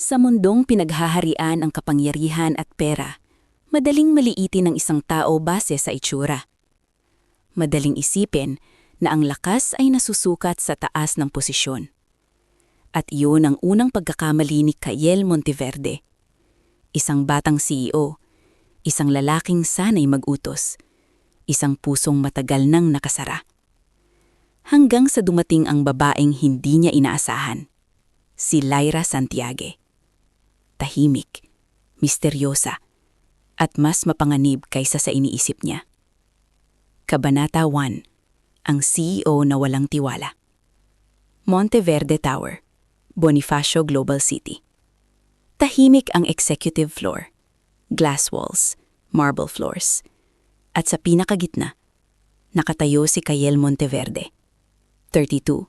Sa mundong pinaghaharian ang kapangyarihan at pera, madaling maliitin ng isang tao base sa itsura. Madaling isipin na ang lakas ay nasusukat sa taas ng posisyon. At iyon ang unang pagkakamali ni Kayel Monteverde. Isang batang CEO, isang lalaking sanay mag-utos, isang pusong matagal nang nakasara. Hanggang sa dumating ang babaeng hindi niya inaasahan, si Lyra Santiague. Tahimik, misteryosa, at mas mapanganib kaysa sa iniisip niya. Kabanata 1, ang CEO na walang tiwala. Monteverde Tower, Bonifacio Global City. Tahimik ang executive floor, glass walls, marble floors. At sa pinakagitna, nakatayo si Kayel Monteverde, 32,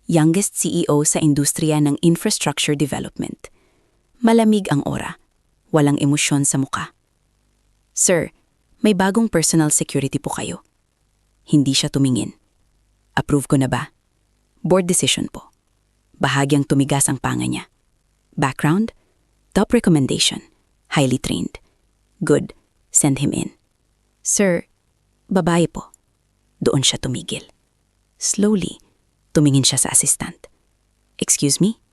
youngest CEO sa industriya ng infrastructure development. Malamig ang aura, walang emosyon sa muka. Sir, may bagong personal security po kayo. Hindi siya tumingin. Approve ko na ba? Board decision po. Bahagyang tumigas ang panga niya. Background? Top recommendation. Highly trained. Good. Send him in. Sir, babae po. Doon siya tumigil. Slowly, tumingin siya sa assistant. Excuse me?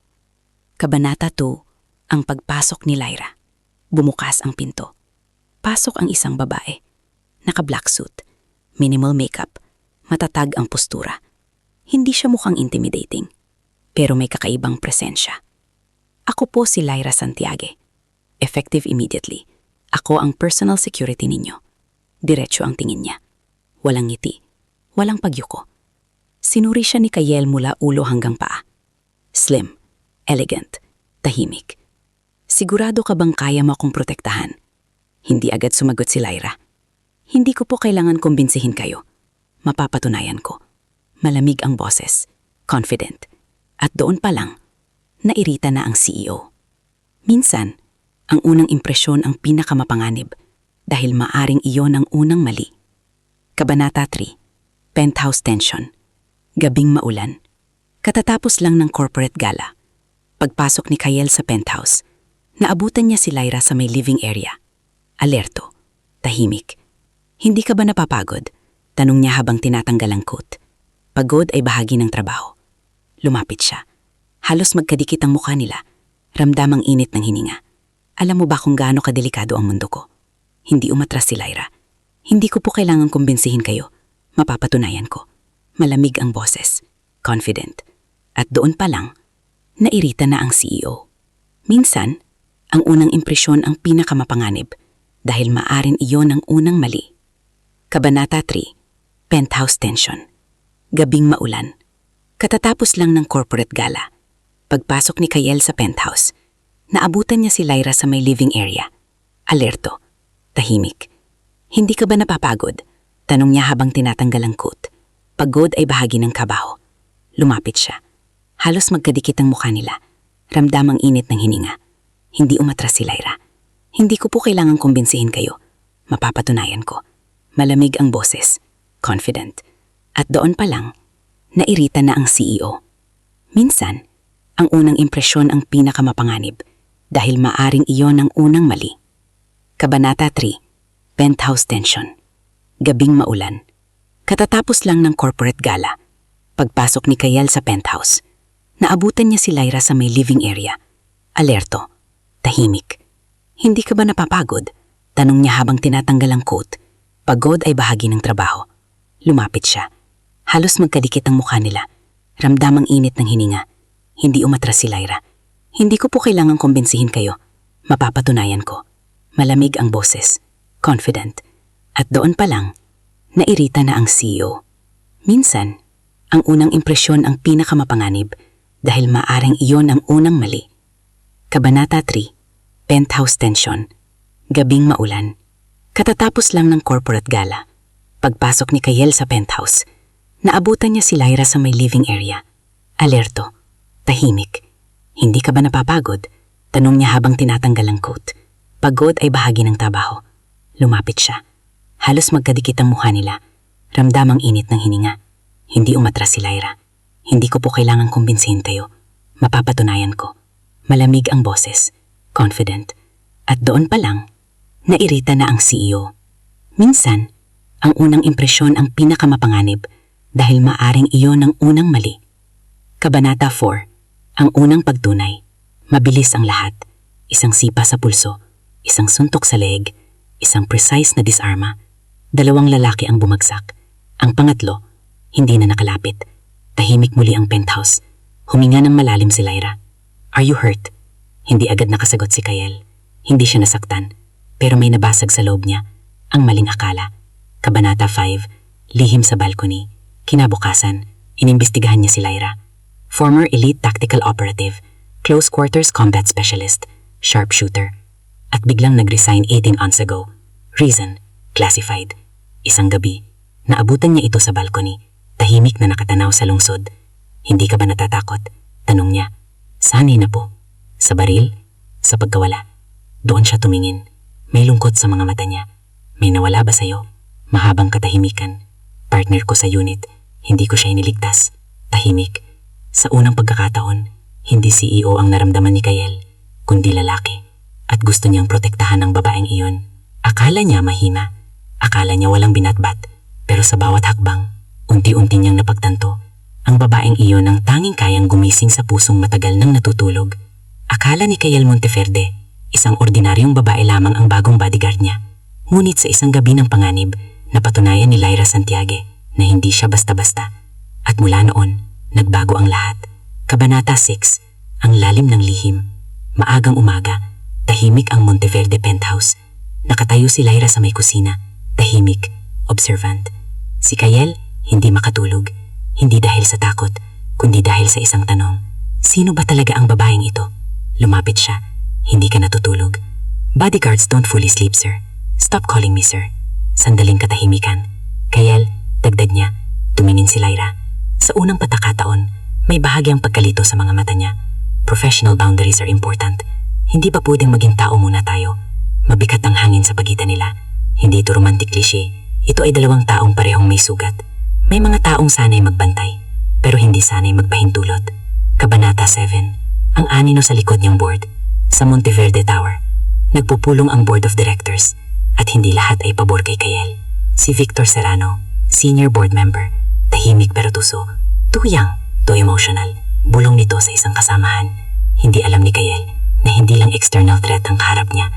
Kabanata 2, ang pagpasok ni Lyra. Bumukas ang pinto. Pasok ang isang babae. Naka-black suit, minimal makeup, matatag ang postura. Hindi siya mukhang intimidating, pero may kakaibang presensya. Ako po si Lyra Santiague. Effective immediately. Ako ang personal security ninyo. Diretso ang tingin niya. Walang ngiti, walang pagyuko. Sinuri siya ni Kayel mula ulo hanggang paa. Slim, elegant, tahimik. Sigurado ka bang kaya mo akong protektahan? Hindi agad sumagot si Lyra. Hindi ko po kailangan kumbinsihin kayo. Mapapatunayan ko. Malamig ang boses, confident. At doon pa lang, nairita na ang CEO. Minsan, ang unang impresyon ang pinakamapanganib dahil maaring iyon ang unang mali. Kabanata 3, penthouse tension. Gabing maulan. Katatapos lang ng corporate gala. Pagpasok ni Kayel sa penthouse, naabutan niya si Lyra sa may living area. Alerto, tahimik. Hindi ka ba napapagod? Tanong niya habang tinatanggal ang coat. Pagod ay bahagi ng trabaho. Lumapit siya. Halos magkadikit ang mukha nila. Ramdam ang init ng hininga. Alam mo ba kung gaano kadelikado ang mundo ko? Hindi umatras si Lyra. Hindi ko po kailangang kumbinsihin kayo. Mapapatunayan ko. Malamig ang boses. Confident. At doon pa lang, nairita na ang CEO. Minsan, ang unang impresyon ang pinakamapanganib dahil maaring iyon ang unang mali. Kabanata 3, penthouse tension. Gabing maulan. Katatapos lang ng corporate gala. Pagpasok ni Kayel sa penthouse, naabutan niya si Lyra sa may living area. Alerto, tahimik. Hindi ka ba napapagod? Tanong niya habang tinatanggal ang coat. Pagod ay bahagi ng kabaho. Lumapit siya. Halos magkadikit ang mukha nila. Ramdam ang init ng hininga. Hindi umatras si Lyra. Hindi ko po kailangang kumbinsihin kayo. Mapapatunayan ko. Malamig ang boses. Confident. At doon pa lang, nairita na ang CEO. Minsan, ang unang impresyon ang pinakamapanganib dahil maaring iyon ang unang mali. Kabanata 3, penthouse tension. Gabing maulan. Katatapos lang ng corporate gala. Pagpasok ni Kayel sa penthouse, naabutan niya si Lyra sa may living area. Alerto, tahimik. Hindi ka ba napapagod? Tanong niya habang tinatanggal ang coat. Pagod ay bahagi ng trabaho. Lumapit siya. Halos magkadikit ang mukha nila. Ramdam ang init ng hininga. Hindi umatras si Lyra. Hindi ko po kailangang kumbinsihin kayo. Mapapatunayan ko. Malamig ang boses. Confident. At doon pa lang, nairita na ang CEO. Minsan, ang unang impresyon ang pinakamapanganib dahil maaring iyon ang unang mali. Kabanata 3, penthouse tension. Gabing maulan. Katatapos lang ng corporate gala. Pagpasok ni Kayel sa penthouse, naabutan niya si Lyra sa may living area. Alerto, tahimik. Hindi ka ba napapagod? Tanong niya habang tinatanggal ang coat. Pagod ay bahagi ng trabaho. Lumapit siya. Halos magkadikit ang mukha nila. Ramdam ang init ng hininga. Hindi umatras si Lyra. Hindi ko po kailangang kumbinsihin kayo. Mapapatunayan ko. Malamig ang boses, confident. At doon pa lang, nairita na ang CEO. Minsan, ang unang impresyon ang pinakamapanganib dahil maaring iyon ang unang mali. Kabanata 4, ang unang pagtunay. Mabilis ang lahat. Isang sipa sa pulso, isang suntok sa leeg, isang precise na disarma. 2 lalaki ang bumagsak. Ang pangatlo, hindi na nakalapit. Tahimik muli ang penthouse. Huminga ng malalim si Lyra. "Are you hurt?" Hindi agad nakasagot si Kyle. Hindi siya nasaktan, pero may nabasag sa loob niya. Ang maling akala. Kabanata 5, lihim sa balcony. Kinabukasan, inimbestigahan niya si Lyra. Former elite tactical operative, close quarters combat specialist, sharpshooter. At biglang nag-resign 18 months ago. Reason, classified. Isang gabi, naabutan niya ito sa balcony. Tahimik na nakatanaw sa lungsod. "Hindi ka ba natatakot?" Tanong niya. "Sanay na po." "Sa baril?" "Sa pagkawala." Doon siya tumingin. May lungkot sa mga mata niya. "May nawala ba sa'yo?" Mahabang katahimikan. "Partner ko sa unit. Hindi ko siya iniligtas." Tahimik. Sa unang pagkakataon, hindi CEO ang naramdaman ni Kyle, kundi lalaki. At gusto niyang protektahan ang babaeng iyon. Akala niya mahina. Akala niya walang binatbat. Pero sa bawat hakbang, unti-unti niyang napagtanto, ang babaeng iyon ang tanging kayang gumising sa pusong matagal nang natutulog. Akala ni Kyle Monteverde, isang ordinaryong babae lamang ang bagong bodyguard niya. Ngunit sa isang gabi ng panganib, napatunayan ni Lyra Santiago na hindi siya basta-basta. At mula noon, nagbago ang lahat. Kabanata 6, ang lalim ng lihim. Maagang umaga, tahimik ang Monteverde penthouse. Nakatayo si Lyra sa may kusina, tahimik, observant. Si Kyle, hindi makatulog. Hindi dahil sa takot, kundi dahil sa isang tanong. Sino ba talaga ang babaeng ito? Lumapit siya. "Hindi ka natutulog." "Bodyguards don't fully sleep, sir. Stop calling me, sir." Sandaling katahimikan. "Kyle," dagdag niya, tumingin si Lyra. Sa unang pagkakataon, may bahagyang pagkalito sa mga mata niya. Professional boundaries are important. Hindi ba pwedeng maging tao muna tayo? Mabigat ang hangin sa pagitan nila. Hindi ito romantic cliché. Ito ay 2 taong parehong may sugat. May mga taong sanay magbantay, pero hindi sanay magpahintulot. Kabanata 7, ang anino sa likod niyang board. Sa Monteverde Tower, nagpupulong ang board of directors at hindi lahat ay pabor kay Kyle. Si Victor Serrano, senior board member, tahimik pero tuso, too young, too emotional. Bulong nito sa isang kasamahan. Hindi alam ni Kyle na hindi lang external threat ang kaharap niya,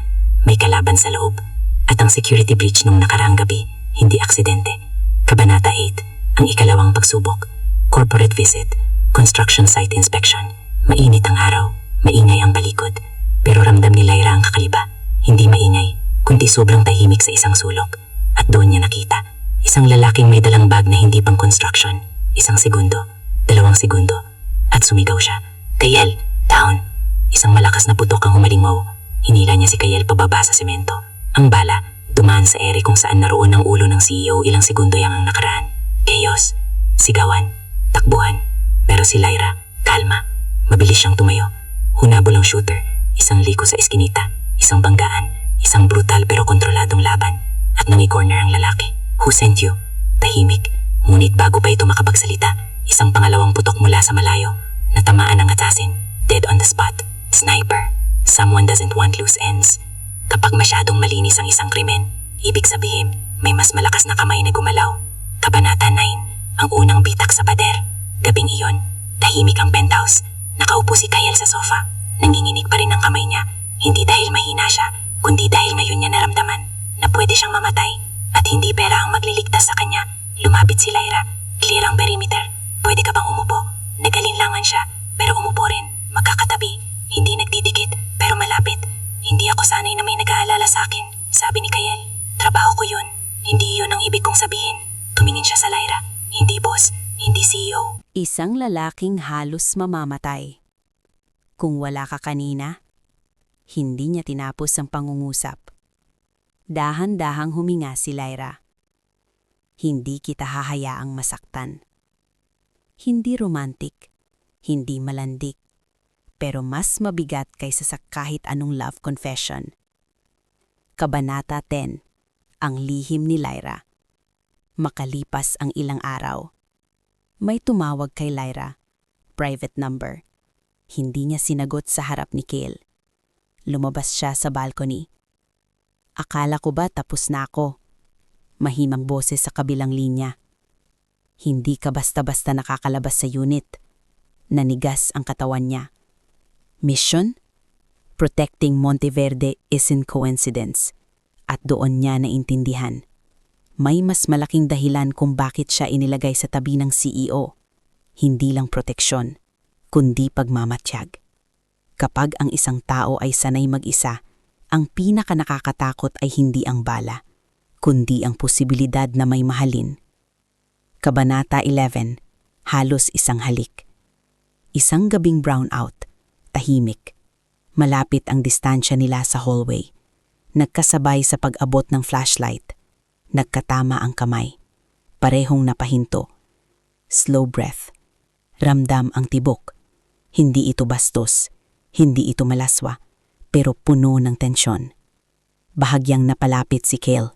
may kalaban sa loob. At ang security breach nung nakaraang gabi, hindi aksidente. Kabanata 8, ang ikalawang pagsubok. Corporate visit, construction site inspection. Mainit ang araw, maingay ang balikod. Pero ramdam ni Lyra ang kakaliba. Hindi maingay, kundi sobrang tahimik sa isang sulok. At doon niya nakita, isang lalaking may dalang bag na hindi pang construction. 1 segundo, 2 segundo. At sumigaw siya, "Kyle, down!" Isang malakas na putok ang humalingaw. Hinila niya si Kyle pababa sa semento. Ang bala, dumaan sa ere kung saan naroon ang ulo ng CEO. Ilang segundo yang ang nakaraan. Chaos, sigawan, takbuhan. Pero si Lyra, kalma. Mabilis siyang tumayo. Hunabol ang shooter. Isang liko sa eskinita, isang banggaan, isang brutal pero kontroladong laban. At nangi-corner ang lalaki. "Who sent you?" Tahimik. Ngunit bago pa ito makapagsalita, isang pangalawang putok mula sa malayo. Natamaan ang assassin. Dead on the spot. Sniper. Someone doesn't want loose ends. Kapag masyadong malinis ang isang krimen, ibig sabihin may mas malakas na kamay na gumalaw. Kabanata 9, ang unang bitak sa pader. Gabing iyon, tahimik ang penthouse. Nakaupo si Kyle sa sofa. Nanginginig pa rin ang kamay niya. Hindi dahil mahina siya, kundi dahil ngayon niya naramdaman na pwede siyang mamatay. At hindi pera ang magliligtas sa kanya. Lumapit si Lyra. "Clear ang perimeter. Pwede ka bang umupo?" Nagalinlangan siya, pero umupo rin. Magkakatabi, hindi nagdidikit, pero malapit. "Hindi ako sanay na may nag-aalala sa akin," sabi ni Kyle. "Trabaho ko yun. Hindi yun ang ibig kong sabihin." Tumingin siya sa Lyra. "Hindi boss, hindi CEO." Isang lalaking halos mamamatay. Kung wala ka kanina, hindi niya tinapos ang pangungusap. Dahan-dahang huminga si Lyra. "Hindi kita hahayaang masaktan." Hindi romantic, hindi malandik, pero mas mabigat kaysa sa kahit anong love confession. Kabanata 10, ang lihim ni Lyra. Makalipas ang ilang araw, may tumawag kay Lyra, private number. Hindi niya sinagot sa harap ni Kale. Lumabas siya sa balcony. Akala ko ba tapos na ako? Mahimang boses sa kabilang linya. Hindi ka basta-basta nakakalabas sa unit. Nanigas ang katawan niya. Mission? Protecting Monteverde isn't coincidence. At doon niya naintindihan. May mas malaking dahilan kung bakit siya inilagay sa tabi ng CEO. Hindi lang proteksyon, kundi pagmamatiyag. Kapag ang isang tao ay sanay mag-isa, ang pinaka nakakatakot ay hindi ang bala, kundi ang posibilidad na may mahalin. Kabanata 11, halos isang halik. Isang gabing brownout, tahimik. Malapit ang distansya nila sa hallway. Nagkasabay sa pag-abot ng flashlight. Nagkatama ang kamay. Parehong napahinto. Slow breath. Ramdam ang tibok. Hindi ito bastos. Hindi ito malaswa. Pero puno ng tensyon. Bahagyang napalapit si Kale.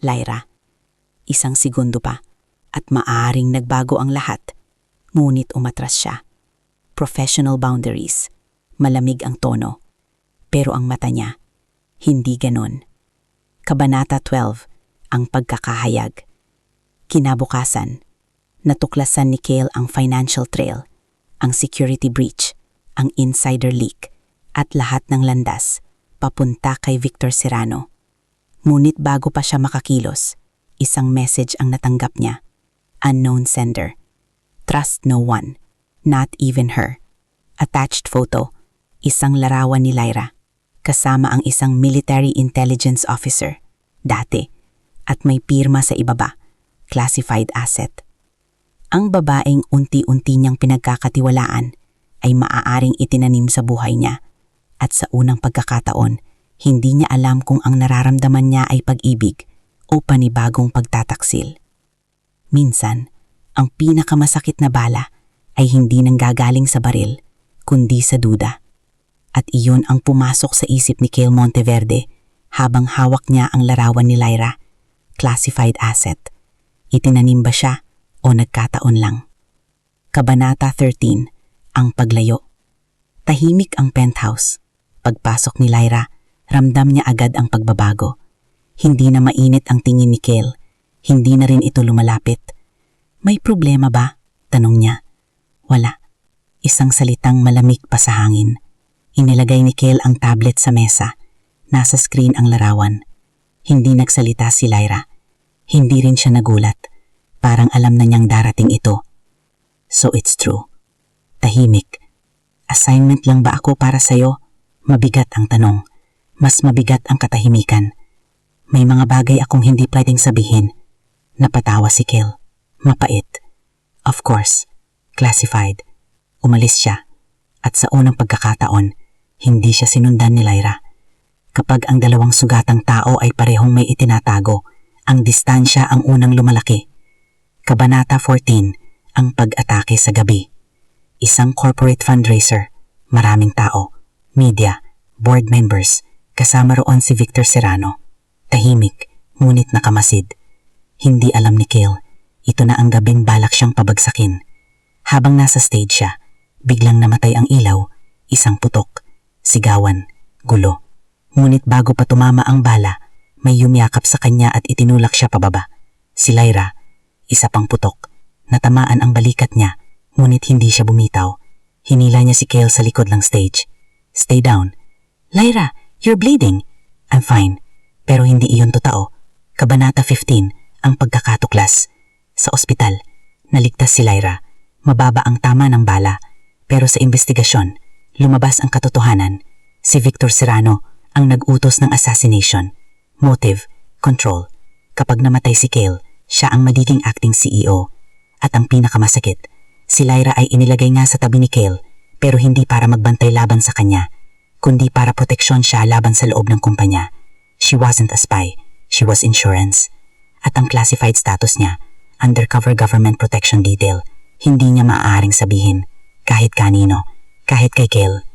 Lyra. Isang segundo pa. At maaaring nagbago ang lahat. Ngunit umatras siya. Professional boundaries. Malamig ang tono. Pero ang mata niya, hindi ganon. Kabanata 12, ang pagkakahayag. Kinabukasan, natuklasan ni Kale ang financial trail, ang security breach, ang insider leak, at lahat ng landas, papunta kay Victor Serrano. Ngunit bago pa siya makakilos, isang message ang natanggap niya. Unknown sender. Trust no one, not even her. Attached photo, isang larawan ni Lyra, kasama ang isang military intelligence officer, dati, at may pirma sa ibaba, classified asset. Ang babaeng unti-unti niyang pinagkakatiwalaan ay maaaring itinanim sa buhay niya, at sa unang pagkakataon, hindi niya alam kung ang nararamdaman niya ay pag-ibig o panibagong pagtataksil. Minsan, ang pinakamasakit na bala ay hindi nanggagaling sa baril, kundi sa duda. At iyon ang pumasok sa isip ni Kale Monteverde habang hawak niya ang larawan ni Lyra, classified asset. Itinanim ba siya o nagkataon lang? Kabanata 13, ang paglayo. Tahimik ang penthouse. Pagpasok ni Lyra, ramdam niya agad ang pagbabago. Hindi na mainit ang tingin ni Kale. Hindi na rin ito lumalapit. May problema ba? Tanong niya. Wala. Isang salitang malamig pa sa hangin. Inilagay ni Kale ang tablet sa mesa. Nasa screen ang larawan. Hindi nagsalita si Lyra. Hindi rin siya nagulat. Parang alam na niyang darating ito. So it's true. Tahimik. Assignment lang ba ako para sa'yo? Mabigat ang tanong. Mas mabigat ang katahimikan. May mga bagay akong hindi pwedeng sabihin. Napatawa si Kale. Mapait. Of course. Classified. Umalis siya. At sa unang pagkakataon, hindi siya sinundan ni Lyra. Kapag ang dalawang sugatang tao ay parehong may itinatago, ang distansya ang unang lumalaki. Kabanata 14, ang pag-atake sa gabi. Isang corporate fundraiser, maraming tao, media, board members, kasama roon si Victor Serrano. Tahimik, ngunit nakamasid. Hindi alam ni Kale, ito na ang gabing balak siyang pabagsakin. Habang nasa stage siya, biglang namatay ang ilaw, isang putok, sigawan, gulo. Ngunit bago pa tumama ang bala, may yumyakap sa kanya at itinulak siya pababa. Si Lyra, isa pang putok. Natamaan ang balikat niya, ngunit hindi siya bumitaw. Hinila niya si Kale sa likod ng stage. Stay down. Lyra, you're bleeding. I'm fine. Pero hindi iyon totoo. Kabanata 15, ang pagkakatuklas. Sa ospital, naligtas si Lyra. Mababa ang tama ng bala. Pero sa investigasyon, lumabas ang katotohanan. Si Victor Serrano ang nag-utos ng assassination. Motive, control. Kapag namatay si Kale, siya ang magiging acting CEO. At ang pinakamasakit, si Lyra ay inilagay nga sa tabi ni Kale, pero hindi para magbantay laban sa kanya, kundi para proteksyon siya laban sa loob ng kumpanya. She wasn't a spy, she was insurance. At ang classified status niya, undercover government protection detail, hindi niya maaaring sabihin, kahit kanino, kahit kay Kale.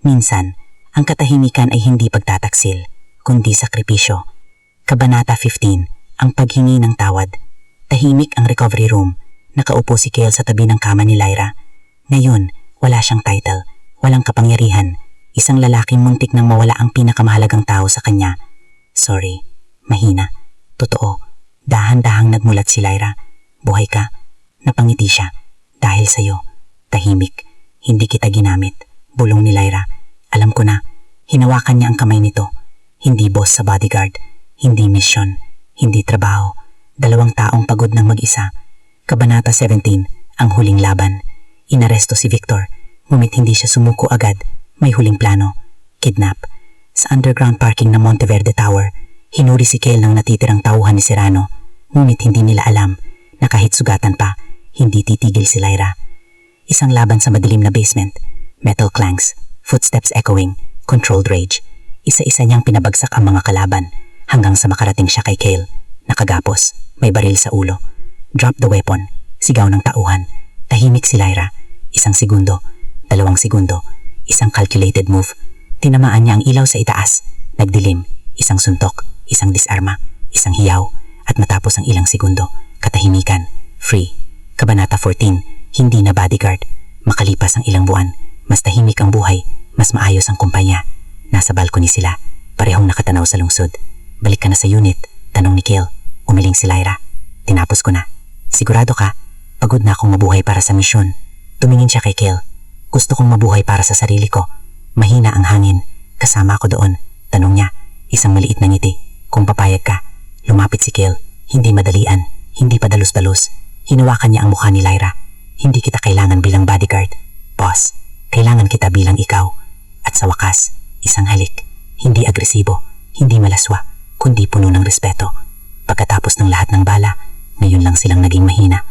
Minsan, ang katahimikan ay hindi pagtataksil, kundi sakripisyo. Kabanata 15, ang paghingi ng tawad. Tahimik ang recovery room. Nakaupo si Kale sa tabi ng kama ni Lyra. Ngayon, wala siyang title, walang kapangyarihan, isang lalaking muntik nang mawala ang pinakamahalagang tao sa kanya. Sorry, mahina. Totoo, dahan-dahang nagmulat si Lyra. Buhay ka. Napangiti siya. Dahil sa'yo, tahimik. Hindi kita ginamit. Bulong ni Lyra. Alam ko na, hinawakan niya ang kamay nito. Hindi boss sa bodyguard. Hindi mission. Hindi trabaho. Dalawang taong pagod ng mag-isa. Kabanata 17, ang huling laban. Inaresto si Victor, ngunit hindi siya sumuko agad. May huling plano. Kidnap. Sa underground parking ng Monteverde Tower, hinuri si Kale ng natitirang tauhan ni Serrano. Ngunit hindi nila alam na kahit sugatan pa, hindi titigil si Lyra. Isang laban sa madilim na basement. Metal clanks, footsteps echoing, controlled rage. Isa-isa niyang pinabagsak ang mga kalaban hanggang sa makarating siya kay Kale. Nakagapos, may baril sa ulo. Drop the weapon, sigaw ng tauhan. Tahimik si Lyra. Isang segundo, 2 segundo, isang calculated move. Tinamaan niya ang ilaw sa itaas. Nagdilim, isang suntok, isang disarma, isang hiyaw, at matapos ang ilang segundo, katahimikan, free. Kabanata 14, hindi na bodyguard. Makalipas ang ilang buwan, mas tahimik ang buhay, mas maayos ang kumpanya. Nasa balcony sila, parehong nakatanaw sa lungsod. Balik ka na sa unit, tanong ni Kale. Umiling si Lyra. Tinapos ko na. Sigurado ka? Pagod na akong mabuhay para sa misyon. Tumingin siya kay Kale. Gusto kong mabuhay para sa sarili ko. Mahina ang hangin. Kasama ako doon. Tanong niya, isang maliit na ngiti. Kung papayag ka. Lumapit si Kale. Hindi madalian. Hindi padalos-dalos. Hinawakan niya ang mukha ni Lyra. Hindi kita kailangan bilang bodyguard. Boss, kailangan kita bilang ikaw. At sa wakas, isang halik. Hindi agresibo. Hindi malaswa. Kundi puno ng respeto. Pagkatapos ng lahat ng bala, ngayon lang silang naging mahina.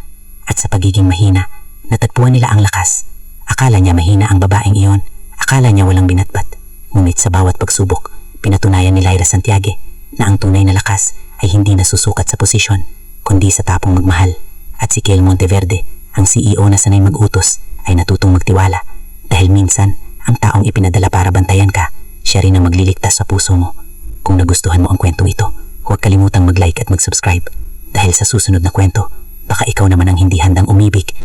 At sa pagiging mahina, natagpuan nila ang lakas. Akala niya mahina ang babaeng iyon. Akala niya walang binatbat. Ngunit sa bawat pagsubok, pinatunayan ni Lyra Santiago na ang tunay na lakas ay hindi nasusukat sa posisyon, kundi sa tapong magmahal. At si Kale Monteverde, ang CEO na sanay mag-utos, ay natutong magtiwala. Dahil minsan, ang taong ipinadala para bantayan ka, siya rin ang magliligtas sa puso mo. Kung nagustuhan mo ang kwento ito, huwag kalimutang mag-like at mag-subscribe. Dahil sa susunod na kwento, baka ikaw naman ang hindi handang umibig